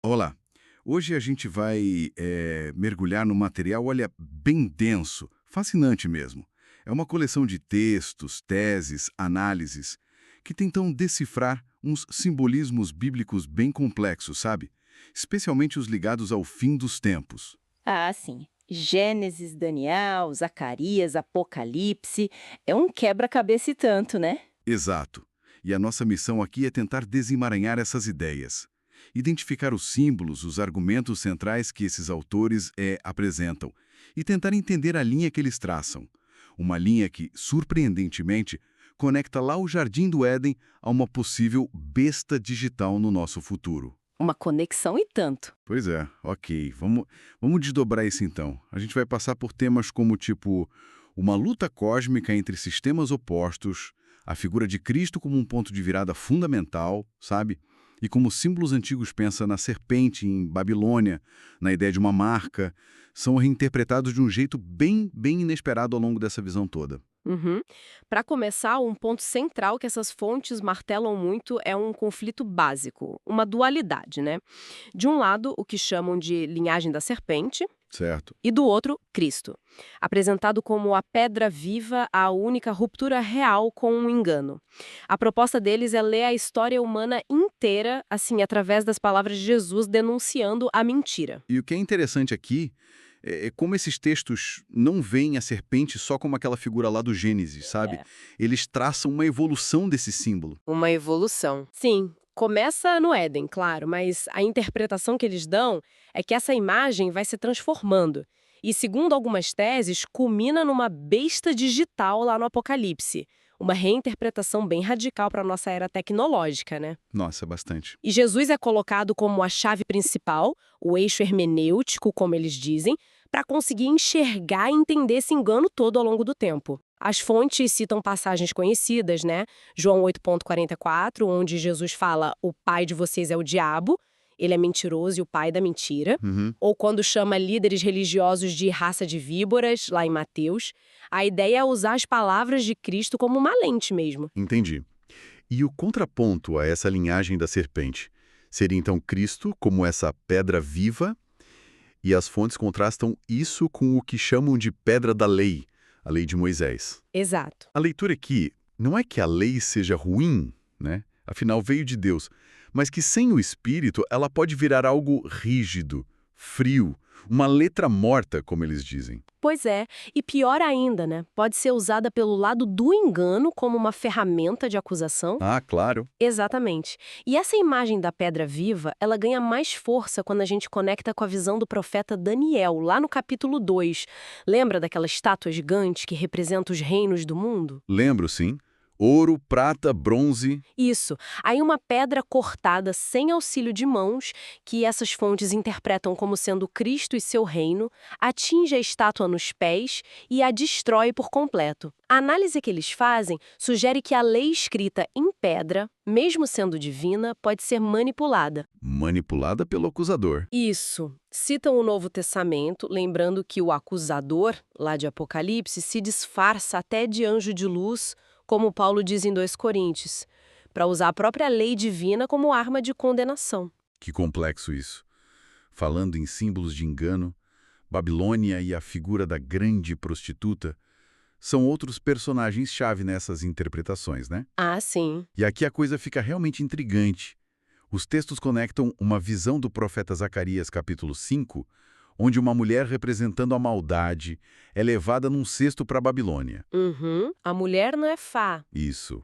Olá, hoje a gente vai mergulhar no material, olha, bem denso, fascinante mesmo. É uma coleção de textos, teses, análises, que tentam decifrar uns simbolismos bíblicos bem complexos, sabe? Especialmente os ligados ao fim dos tempos. Ah, sim. Gênesis, Daniel, Zacarias, Apocalipse. É um quebra-cabeça e tanto, né? Exato. E a nossa missão aqui é tentar desemaranhar essas ideias. Identificar os símbolos, os argumentos centrais que esses autores apresentam e tentar entender a linha que eles traçam. Uma linha que, surpreendentemente, conecta lá o Jardim do Éden a uma possível besta digital no nosso futuro. Uma conexão e tanto. Pois é, ok. Vamos desdobrar isso então. A gente vai passar por temas como, tipo, uma luta cósmica entre sistemas opostos, a figura de Cristo como um ponto de virada fundamental, sabe? E como os símbolos antigos pensa na serpente em Babilônia, na ideia de uma marca, são reinterpretados de um jeito bem inesperado ao longo dessa visão toda. Uhum. Para começar, um ponto central que essas fontes martelam muito é um conflito básico, uma dualidade, né? De um lado, o que chamam de linhagem da serpente, Certo. e do outro, Cristo, apresentado como a pedra viva, a única ruptura real com o engano. A proposta deles é ler a história humana inteira, assim, através das palavras de Jesus denunciando a mentira. E o que é interessante aqui é como esses textos não veem a serpente só como aquela figura lá do Gênesis, sabe? É. Eles traçam uma evolução desse símbolo. Uma evolução. Sim, começa no Éden, claro, mas a interpretação que eles dão é que essa imagem vai se transformando. E, segundo algumas teses, culmina numa besta digital lá no Apocalipse. Uma reinterpretação bem radical para a nossa era tecnológica, né? Nossa, bastante. E Jesus é colocado como a chave principal, o eixo hermenêutico, como eles dizem, para conseguir enxergar e entender esse engano todo ao longo do tempo. As fontes citam passagens conhecidas, né? João 8,44, onde Jesus fala: "O pai de vocês é o diabo, ele é mentiroso e o pai da mentira." Uhum, Ou quando chama líderes religiosos de raça de víboras, lá em Mateus. A ideia é usar as palavras de Cristo como uma lente mesmo. entendi. E o contraponto a essa linhagem da serpente seria então Cristo como essa pedra viva, e as fontes contrastam isso com o que chamam de pedra da lei, a lei de Moisés. Exato. A leitura aqui não é que a lei seja ruim, né? Afinal veio de Deus, mas que sem o Espírito ela pode virar algo rígido, frio, uma letra morta, como eles dizem. Pois é, e pior ainda, né? Pode ser usada pelo lado do engano como uma ferramenta de acusação. Ah, claro. Exatamente. E essa imagem da pedra viva, ela ganha mais força quando a gente conecta com a visão do profeta Daniel, lá no capítulo 2. Lembra daquela estátua gigante que representa os reinos do mundo? Lembro, sim. Ouro, prata, bronze. Isso. Aí uma pedra cortada sem auxílio de mãos, que essas fontes interpretam como sendo Cristo e seu reino, atinge a estátua nos pés e a destrói por completo. A análise que eles fazem sugere que a lei escrita em pedra, mesmo sendo divina, pode ser manipulada. Manipulada pelo acusador. Isso. Citam o Novo Testamento, lembrando que o acusador, lá de Apocalipse, se disfarça até de anjo de luz, como Paulo diz em 2 Coríntios, para usar a própria lei divina como arma de condenação. Que complexo isso. Falando em símbolos de engano, Babilônia e a figura da grande prostituta são outros personagens-chave nessas interpretações, né? Ah, sim. E aqui a coisa fica realmente intrigante. Os textos conectam uma visão do profeta Zacarias, capítulo 5, onde uma mulher representando a maldade é levada num cesto para a Babilônia. Uhum. A mulher não é Fá. Isso.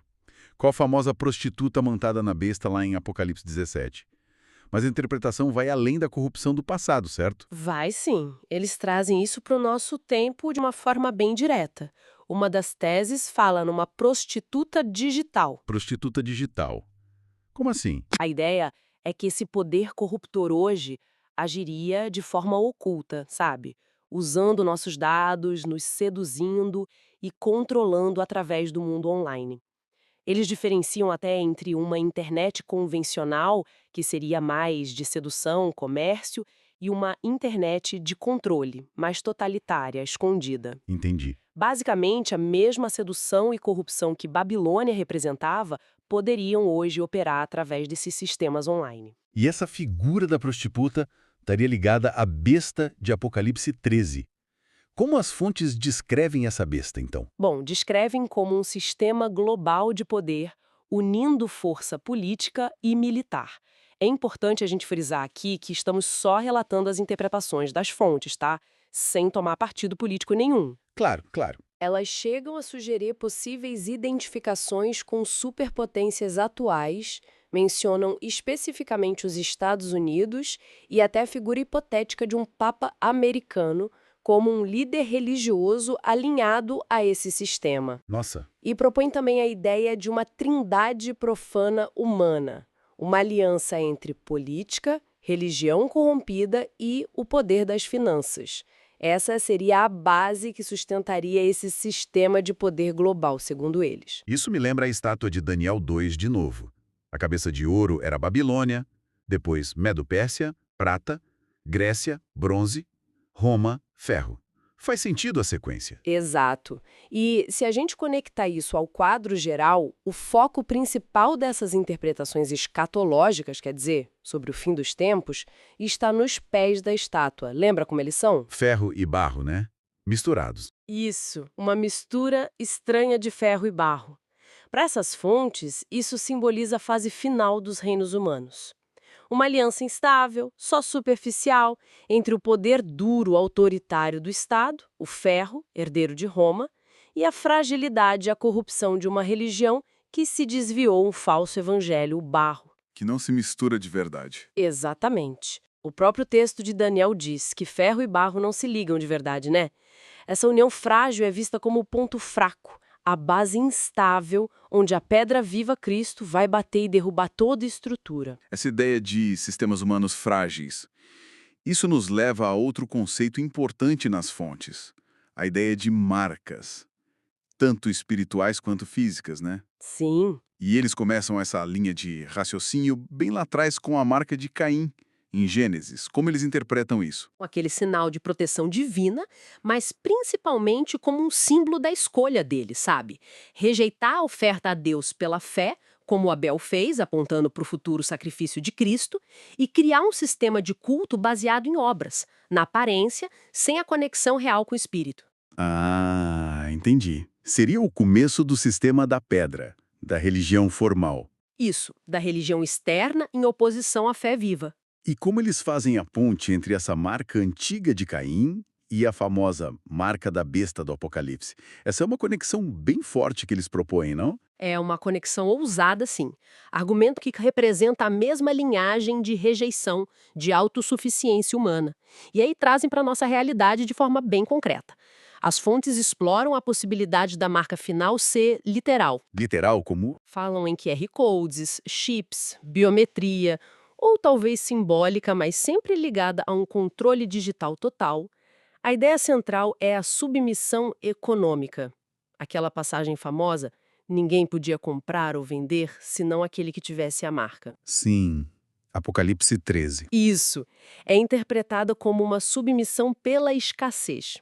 Com a famosa prostituta montada na besta lá em Apocalipse 17. Mas a interpretação vai além da corrupção do passado, certo? Vai sim. Eles trazem isso para o nosso tempo de uma forma bem direta. Uma das teses fala numa prostituta digital. Prostituta digital. Como assim? A ideia é que esse poder corruptor hoje agiria de forma oculta, sabe? Usando nossos dados, nos seduzindo e controlando através do mundo online. Eles diferenciam até entre uma internet convencional, que seria mais de sedução, comércio, e uma internet de controle, mais totalitária, escondida. Entendi. Basicamente, a mesma sedução e corrupção que Babilônia representava poderiam hoje operar através desses sistemas online. E essa figura da prostituta estaria ligada à besta de Apocalipse 13. Como as fontes descrevem essa besta, então? Bom, descrevem como um sistema global de poder unindo força política e militar. É importante a gente frisar aqui que estamos só relatando as interpretações das fontes, tá? Sem tomar partido político nenhum. Claro, claro. Elas chegam a sugerir possíveis identificações com superpotências atuais, mencionam especificamente os Estados Unidos e até a figura hipotética de um papa americano como um líder religioso alinhado a esse sistema. Nossa, E propõe também a ideia de uma trindade profana humana, uma aliança entre política, religião corrompida e o poder das finanças. Essa seria a base que sustentaria esse sistema de poder global, segundo eles. isso me lembra a estátua de Daniel 2 de novo. A cabeça de ouro era Babilônia, depois Medo-Pérsia, prata, Grécia, bronze, Roma, ferro. Faz sentido a sequência. Exato. E se a gente conectar isso ao quadro geral, o foco principal dessas interpretações escatológicas, quer dizer, sobre o fim dos tempos, está nos pés da estátua. Lembra como eles são? Ferro e barro, né? Misturados. Isso, uma mistura estranha de ferro e barro. Para essas fontes, isso simboliza a fase final dos reinos humanos. Uma aliança instável, só superficial, entre o poder duro autoritário do Estado, o ferro, herdeiro de Roma, e a fragilidade e a corrupção de uma religião que se desviou um falso evangelho, o barro. Que não se mistura de verdade. Exatamente. O próprio texto de Daniel diz que ferro e barro não se ligam de verdade, né? Essa união frágil é vista como o ponto fraco, a base instável, onde a pedra viva Cristo vai bater e derrubar toda a estrutura. Essa ideia de sistemas humanos frágeis. Isso nos leva a outro conceito importante nas fontes. A ideia de marcas. Tanto espirituais quanto físicas, né? Sim, E eles começam essa linha de raciocínio bem lá atrás com a marca de Caim, em Gênesis. Como eles interpretam isso? com aquele sinal de proteção divina, mas principalmente como um símbolo da escolha dele, sabe? Rejeitar a oferta a Deus pela fé, como Abel fez, apontando para o futuro sacrifício de Cristo, e criar um sistema de culto baseado em obras, na aparência, sem a conexão real com o espírito. Ah, entendi. Seria o começo do sistema da pedra, da religião formal. Isso, da religião externa em oposição à fé viva. E como eles fazem a ponte entre essa marca antiga de Caim e a famosa marca da besta do Apocalipse? Essa é uma conexão bem forte que eles propõem, não? É uma conexão ousada, sim. Argumento que representa a mesma linhagem de rejeição, de autossuficiência humana. E aí trazem para a nossa realidade de forma bem concreta. As fontes exploram a possibilidade da marca final ser literal. Literal como? Falam em QR Codes, chips, biometria, ou talvez simbólica, mas sempre ligada a um controle digital total. A ideia central é a submissão econômica. Aquela passagem famosa: ninguém podia comprar ou vender senão aquele que tivesse a marca. Sim. Apocalipse 13. Isso é interpretada como uma submissão pela escassez.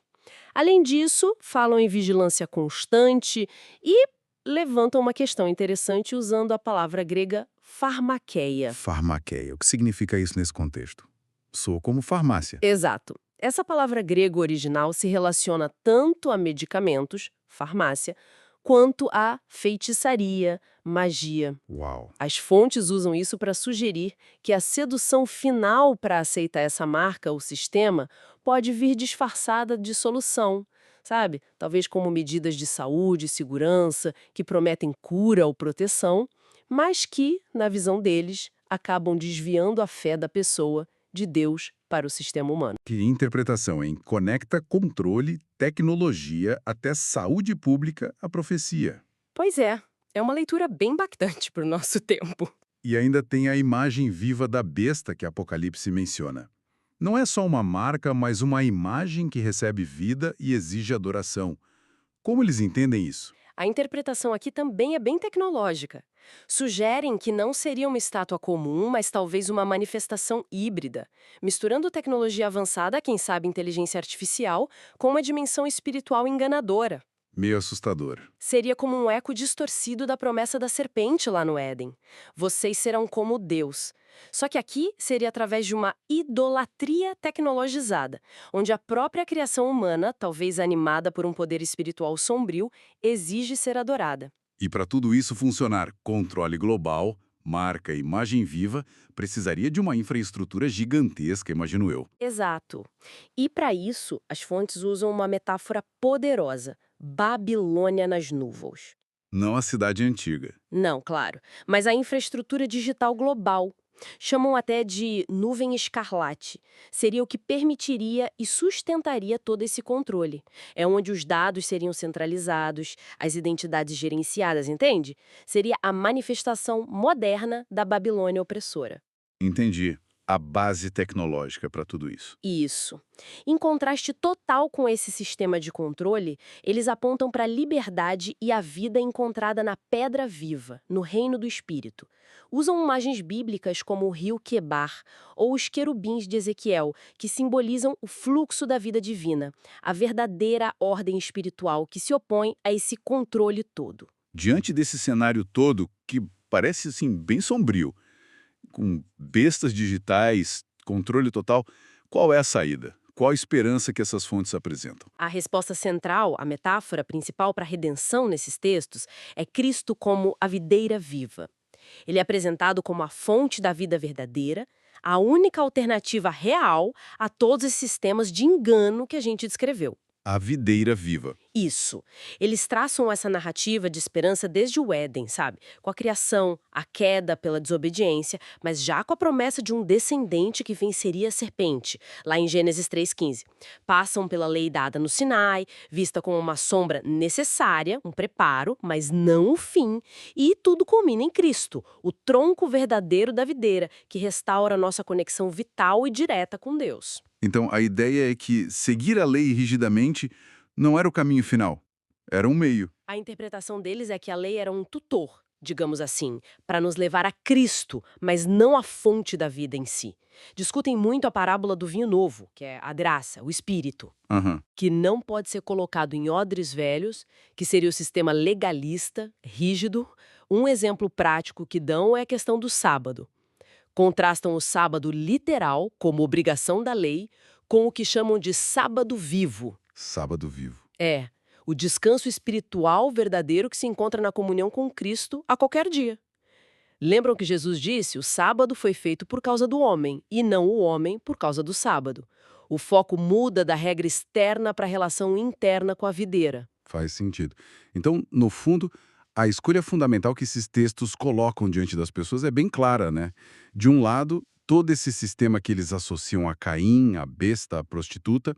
Além disso, falam em vigilância constante e levantam uma questão interessante usando a palavra grega farmakeia. Farmakeia. O que significa isso nesse contexto? Soa como farmácia. Exato. Essa palavra grega original se relaciona tanto a medicamentos, farmácia, quanto a feitiçaria, magia. Uau. As fontes usam isso para sugerir que a sedução final para aceitar essa marca ou sistema pode vir disfarçada de solução, sabe? Talvez como medidas de saúde e segurança que prometem cura ou proteção, mas que, na visão deles, acabam desviando a fé da pessoa de Deus para o sistema humano. Que interpretação, hein? Conecta controle, tecnologia, até saúde pública à profecia. Pois é uma leitura bem impactante para o nosso tempo. E ainda tem a imagem viva da besta que Apocalipse menciona. Não é só uma marca, mas uma imagem que recebe vida e exige adoração. Como eles entendem isso? A interpretação aqui também é bem tecnológica. Sugerem que não seria uma estátua comum, mas talvez uma manifestação híbrida, misturando tecnologia avançada, quem sabe inteligência artificial, com uma dimensão espiritual enganadora. Meio assustador. Seria como um eco distorcido da promessa da serpente lá no Éden. Vocês serão como Deus. Só que aqui seria através de uma idolatria tecnologizada, onde a própria criação humana, talvez animada por um poder espiritual sombrio, exige ser adorada. E para tudo isso funcionar, controle global, marca, imagem viva, precisaria de uma infraestrutura gigantesca, imagino eu. Exato. E para isso, as fontes usam uma metáfora poderosa: Babilônia nas nuvens. Não a cidade antiga. Não, claro, mas a infraestrutura digital global. Chamam até de nuvem escarlate. Seria o que permitiria e sustentaria todo esse controle. É onde os dados seriam centralizados, as identidades gerenciadas, entende? Seria a manifestação moderna da Babilônia opressora. Entendi. A base tecnológica para tudo isso. Isso. Em contraste total com esse sistema de controle, eles apontam para a liberdade e a vida encontrada na pedra viva, no reino do Espírito. Usam imagens bíblicas como o rio Quebar ou os querubins de Ezequiel, que simbolizam o fluxo da vida divina, a verdadeira ordem espiritual que se opõe a esse controle todo. Diante desse cenário todo, que parece assim bem sombrio, com bestas digitais, controle total, qual é a saída? Qual a esperança que essas fontes apresentam? A resposta central, a metáfora principal para a redenção nesses textos, é Cristo como a videira viva. Ele é apresentado como a fonte da vida verdadeira, a única alternativa real a todos esses sistemas de engano que a gente descreveu. A videira viva. Isso. Eles traçam essa narrativa de esperança desde o Éden, sabe? Com a criação, a queda pela desobediência, mas já com a promessa de um descendente que venceria a serpente, lá em Gênesis 3,15. Passam pela lei dada no Sinai, vista como uma sombra necessária, um preparo, mas não o fim, e tudo culmina em Cristo, o tronco verdadeiro da videira, que restaura nossa conexão vital e direta com Deus. Então, a ideia é que seguir a lei rigidamente não era o caminho final, era um meio. A interpretação deles é que a lei era um tutor, digamos assim, para nos levar a Cristo, mas não a fonte da vida em si. Discutem muito a parábola do vinho novo, que é a graça, o espírito, Aham. que não pode ser colocado em odres velhos, que seria o sistema legalista, rígido. Um exemplo prático que dão é a questão do sábado. Contrastam o sábado literal, como obrigação da lei, com o que chamam de sábado vivo. Sábado vivo. É, o descanso espiritual verdadeiro que se encontra na comunhão com Cristo a qualquer dia. Lembram que Jesus disse: o sábado foi feito por causa do homem, e não o homem por causa do sábado. O foco muda da regra externa para a relação interna com a videira. Faz sentido. Então, no fundo, a escolha fundamental que esses textos colocam diante das pessoas é bem clara, né? De um lado, todo esse sistema que eles associam a Caim, a besta, a prostituta,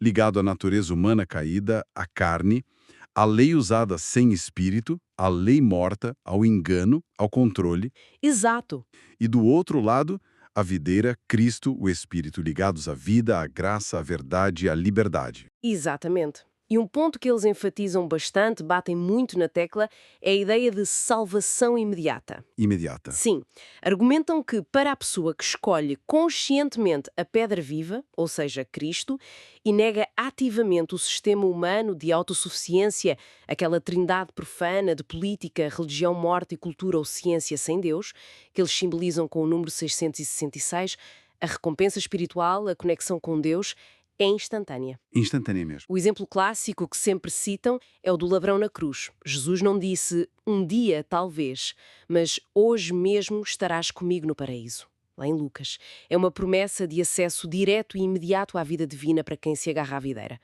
ligado à natureza humana caída, à carne, à lei usada sem espírito, à lei morta, ao engano, ao controle. Exato. E do outro lado, a videira, Cristo, o Espírito, ligados à vida, à graça, à verdade e à liberdade. Exatamente. E um ponto que eles enfatizam bastante, batem muito na tecla, é a ideia de salvação imediata. Imediata. Sim, argumentam que para a pessoa que escolhe conscientemente a pedra viva, ou seja, Cristo, e nega ativamente o sistema humano de autossuficiência, aquela trindade profana de política, religião, morte e cultura ou ciência sem Deus, que eles simbolizam com o número 666, a recompensa espiritual, a conexão com Deus, é instantânea. Instantânea mesmo. O exemplo clássico que sempre citam é o do ladrão na cruz. Jesus não disse, um dia, talvez, mas hoje mesmo estarás comigo no paraíso. Lá em Lucas. É uma promessa de acesso direto e imediato à vida divina para quem se agarra à videira.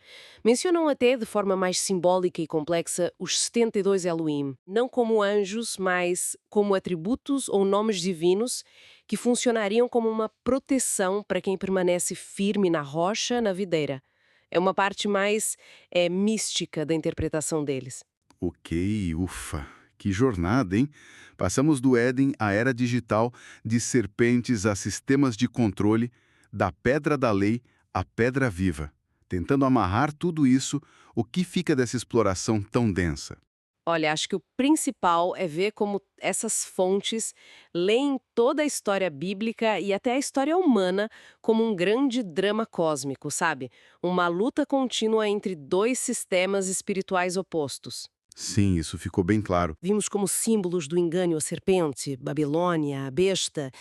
Mencionam até, de forma mais simbólica e complexa, os 72 Elohim, não como anjos, mas como atributos ou nomes divinos que funcionariam como uma proteção para quem permanece firme na rocha, na videira. É uma parte mais mística da interpretação deles. Ok, ufa. Que jornada, hein? Passamos do Éden à era digital, de serpentes a sistemas de controle, da pedra da lei à pedra viva. Tentando amarrar tudo isso, o que fica dessa exploração tão densa? Olha, acho que o principal é ver como essas fontes leem toda a história bíblica e até a história humana como um grande drama cósmico, sabe? Uma luta contínua entre dois sistemas espirituais opostos. Sim, isso ficou bem claro. Vimos como símbolos do engano a serpente, Babilônia, a besta,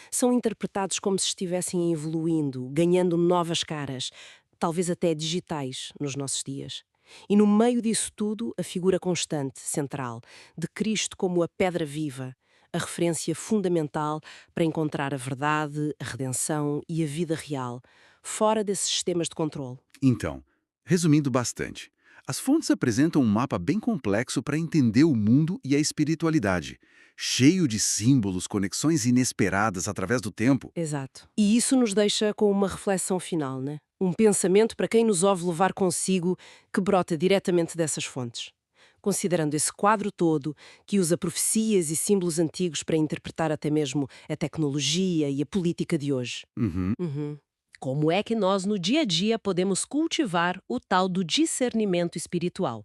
são interpretados como se estivessem evoluindo, ganhando novas caras, talvez até digitais, nos nossos dias. E no meio disso tudo, a figura constante, central, de Cristo como a pedra viva, a referência fundamental para encontrar a verdade, a redenção e a vida real, fora desses sistemas de controle. Então, resumindo bastante, as fontes apresentam um mapa bem complexo para entender o mundo e a espiritualidade, cheio de símbolos, conexões inesperadas através do tempo. Exato. E isso nos deixa com uma reflexão final, né? Um pensamento para quem nos ouve levar consigo que brota diretamente dessas fontes. Considerando esse quadro todo, que usa profecias e símbolos antigos para interpretar até mesmo a tecnologia e a política de hoje. Uhum. Como é que nós, no dia a dia, podemos cultivar o tal do discernimento espiritual?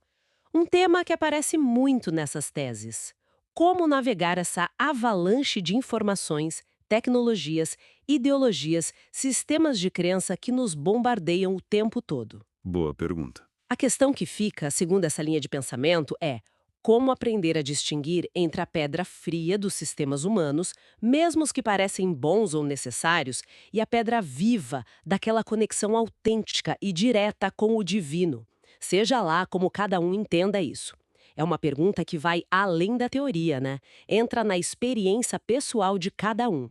Um tema que aparece muito nessas teses. Como navegar essa avalanche de informações, tecnologias, ideologias, sistemas de crença que nos bombardeiam o tempo todo? Boa pergunta. A questão que fica, segundo essa linha de pensamento, é como aprender a distinguir entre a pedra fria dos sistemas humanos, mesmo os que parecem bons ou necessários, e a pedra viva daquela conexão autêntica e direta com o divino. Seja lá como cada um entenda isso. É uma pergunta que vai além da teoria, né? Entra na experiência pessoal de cada um.